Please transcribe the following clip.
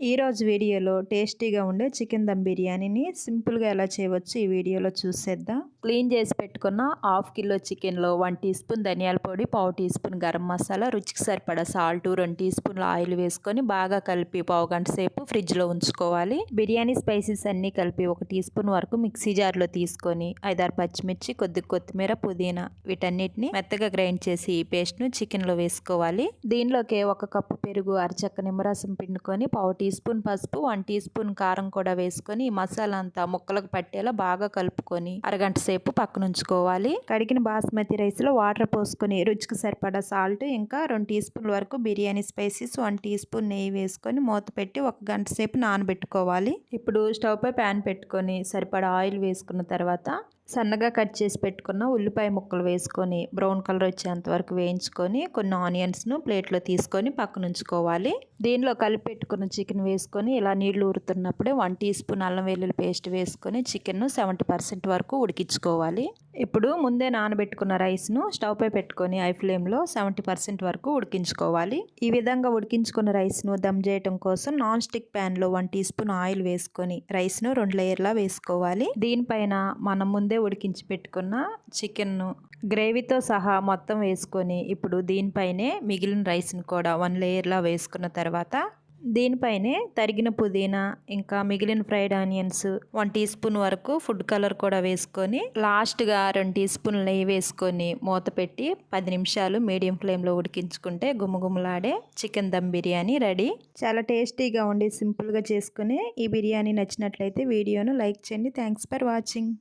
ఈరోజు వీడియోలో టేస్టీగా ఉండే చికెన్ దమ్ బిర్యానీని సింపుల్గా ఎలా చేయవచ్చు ఈ వీడియోలో చూసేద్దాం. క్లీన్ చేసి పెట్టుకున్న హాఫ్ కిలో చికెన్లో 1 టీ స్పూన్ ధనియాల పొడి, పావు టీ స్పూన్ గరం మసాలా, రుచికి సరిపడా సాల్ట్, 2 టీ స్పూన్ల ఆయిల్ వేసుకొని బాగా కలిపి పావు గంట సేపు ఫ్రిడ్జ్లో ఉంచుకోవాలి. బిర్యానీ స్పైసెస్ అన్నీ కలిపి 1 టీ స్పూన్ వరకు మిక్సీ జార్లో తీసుకొని 5-6 పచ్చిమిర్చి, కొద్ది కొత్తిమీర, పుదీనా వీటన్నిటిని మెత్తగా గ్రైండ్ చేసి ఈ పేస్ట్ను చికెన్లో వేసుకోవాలి. దీనిలోకి 1 కప్పు పెరుగు, అరచక్క నిమ్మరసం పిండుకొని పావు టీ స్పూన్ పసుపు, 1 టీ స్పూన్ కారం కూడా వేసుకొని ఈ మసాలా అంతా ముక్కలకు పట్టేలా బాగా కలుపుకొని అరగంట సేపు పక్కన ఉంచుకోవాలి. కడిగిన బాస్మతి రైస్ లో వాటర్ పోసుకొని రుచికి సరిపడా సాల్ట్, ఇంకా 2 టీ స్పూన్ల వరకు బిర్యానీ స్పైసెస్, 1 టీ స్పూన్ నెయ్యి వేసుకొని మూత పెట్టి 1 గంట సేపు నానబెట్టుకోవాలి. ఇప్పుడు స్టవ్ పై ప్యాన్ పెట్టుకొని సరిపడా ఆయిల్ వేసుకున్న తర్వాత సన్నగా కట్ చేసి పెట్టుకున్న ఉల్లిపాయ ముక్కలు వేసుకొని బ్రౌన్ కలర్ వచ్చేంత వరకు వేయించుకొని కొన్ని ఆనియన్స్ను ప్లేట్లో తీసుకొని పక్కన ఉంచుకోవాలి. దీనిలో కలిపి పెట్టుకున్న చికెన్ వేసుకొని ఇలా నీళ్లు ఊరుతున్నప్పుడే 1 టీ స్పూన్ అల్లం వెల్లుల్లి పేస్ట్ వేసుకొని చికెన్ను 70% వరకు ఉడికించుకోవాలి. ఇప్పుడు ముందే నానబెట్టుకున్న రైస్ను స్టవ్ పై పెట్టుకొని హై ఫ్లేమ్లో 70% వరకు ఉడికించుకోవాలి. ఈ విధంగా ఉడికించుకున్న రైస్ను దమ్ చేయటం కోసం నాన్ స్టిక్ ప్యాన్లో 1 టీ స్పూన్ ఆయిల్ వేసుకొని రైస్ను 2 లేయర్లా వేసుకోవాలి. దీనిపైన మనం ముందే ఉడికించి పెట్టుకున్న చికెన్ను గ్రేవీతో సహా మొత్తం వేసుకొని ఇప్పుడు దీనిపైనే మిగిలిన రైస్ను కూడా 1 లేయర్లా వేసుకున్న తర్వాత దీనిపైనే తరిగిన పుదీనా, ఇంకా మిగిలిన ఫ్రైడ్ ఆనియన్స్, 1 టీ స్పూన్ వరకు ఫుడ్ కలర్ కూడా వేసుకొని లాస్ట్గా 2 టీ స్పూన్ల నెయ్యి వేసుకొని మూత పెట్టి 10 నిమిషాలు మీడియం ఫ్లేమ్లో ఉడికించుకుంటే గుమగుమలాడే చికెన్ దమ్ బిర్యానీ రెడీ. చాలా టేస్టీగా ఉండి సింపుల్గా చేసుకునే ఈ బిర్యానీ నచ్చినట్లయితే వీడియోను లైక్ చేయండి. Thanks for watching.